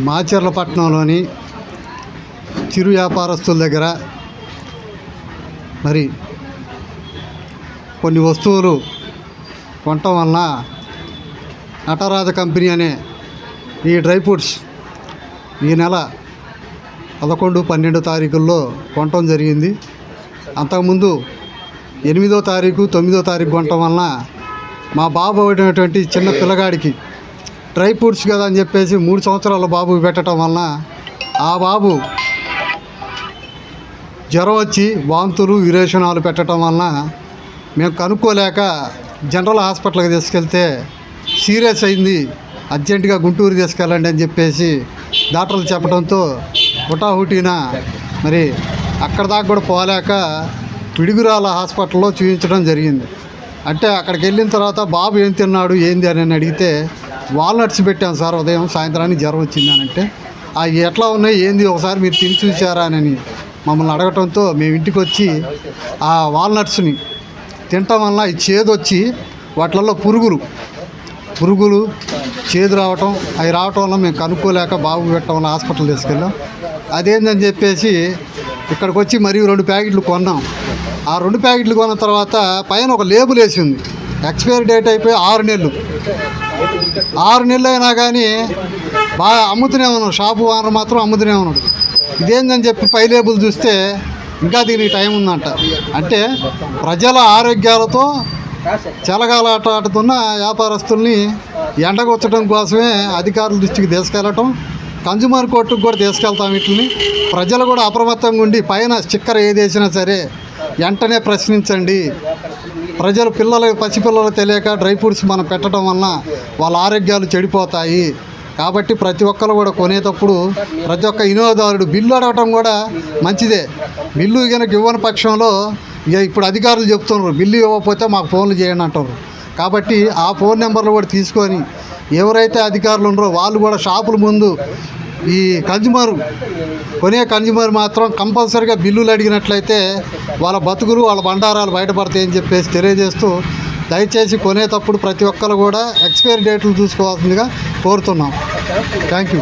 మాచర్లపట్నంలోని చిరు వ్యాపారస్తుల దగ్గర మరి కొన్ని వస్తువులు కొనటం వలన నటరాజ కంపెనీ అనే ఈ డ్రై ఫ్రూట్స్ ఈ నెల 11, 12 తారీఖుల్లో కొనటం జరిగింది. అంతకుముందు 8వ తారీఖు, 9వ తారీఖు కొనటం వలన మా బాబు అయినటువంటి చిన్న పిల్లగాడికి డ్రై ఫ్రూట్స్ కదా అని చెప్పేసి 3 సంవత్సరాల బాబుకి పెట్టడం వలన ఆ బాబు జ్వరం వచ్చి వాంతులు విరేచనాలు పెట్టడం వలన మేము కనుక్కోలేక జనరల్ హాస్పిటల్కి తీసుకెళ్తే సీరియస్ అయింది, అర్జెంటుగా గుంటూరు తీసుకెళ్ళండి అని చెప్పేసి డాక్టర్లు చెప్పడంతో హుటాహుటిన మరి అక్కడ దాకా కూడా పోలేక పిడుగురాల హాస్పిటల్లో చూపించడం జరిగింది. అంటే అక్కడికి వెళ్ళిన తర్వాత బాబు ఏం తిన్నాడు ఏంది అని అడిగితే వాల్నట్స్ పెట్టాం సార్, ఉదయం సాయంత్రానికి జ్వరం వచ్చిందని. అంటే అవి ఎట్లా ఉన్నాయి ఏంది ఒకసారి మీరు తిని చూసారా అని మమ్మల్ని అడగటంతో మేము ఇంటికి వచ్చి ఆ వాల్నట్స్ని తినటం వల్ల ఈ చేదు వచ్చి వాటిల్లో పురుగులు చేదు రావటం, అవి రావటం వల్ల మేము కనుక్కోలేక బాబు పెట్టడం వల్ల హాస్పిటల్ తీసుకెళ్ళాం. అదేందని చెప్పేసి ఇక్కడికి వచ్చి మరి 2 ప్యాకెట్లు కొన్నాం. ఆ 2 ప్యాకెట్లు కొన్న తర్వాత పైన ఒక లేబుల్ వేసి ఉంది, ఎక్స్పైరీ డేట్ అయిపోయి 6 నెలలు. 6 నెలలు అయినా కానీ బాగా అమ్ముతూనే ఉన్నాడు, షాపు ఓనర్ మాత్రం అమ్ముతూనే ఉన్నాడు. ఇదేందని చెప్పి పై లేబుల్ చూస్తే ఇంకా దీనికి టైం ఉందంట. అంటే ప్రజల ఆరోగ్యాలతో చెలగాలాట ఆడుతున్న వ్యాపారస్తుల్ని ఎండగొచ్చడం కోసమే అధికారుల దృష్టికి తీసుకెళ్ళటం, కన్జ్యూమర్ కోర్టుకు కూడా తీసుకెళ్తాం. వీటిని ప్రజలు కూడా అప్రమత్తంగా ఉండి పైన స్టిక్కర్ ఏది వేసినా సరే వెంటనే ప్రశ్నించండి. ప్రజలు పసిపిల్లలు తెలియక డ్రై ఫ్రూట్స్ మనం పెట్టడం వలన వాళ్ళ ఆరోగ్యాలు చెడిపోతాయి. కాబట్టి ప్రతి ఒక్కరు కూడా కొనేటప్పుడు ప్రతి ఒక్క వినియోగదారుడు బిల్లు అడగటం కూడా మంచిదే. బిల్లు కనుక ఇవ్వని పక్షంలో ఇక ఇప్పుడు అధికారులు చెప్తున్నారు బిల్లు ఇవ్వకపోతే మాకు ఫోన్లు చేయండి అంటారు. కాబట్టి ఆ ఫోన్ నెంబర్లు కూడా తీసుకొని ఎవరైతే అధికారులు ఉన్నారో వాళ్ళు కూడా షాపుల ముందు ఈ కన్జ్యూమర్ మాత్రం కంపల్సరీగా బిల్లులు అడిగినట్లయితే వాళ్ళ బతుకులు వాళ్ళ బండారాలు బయటపడతాయని చెప్పేసి తెలియజేస్తూ దయచేసి కొనేటప్పుడు ప్రతి ఒక్కరు కూడా ఎక్స్పైరీ డేట్లు చూసుకోవాల్సిందిగా కోరుతున్నాం. Thank you.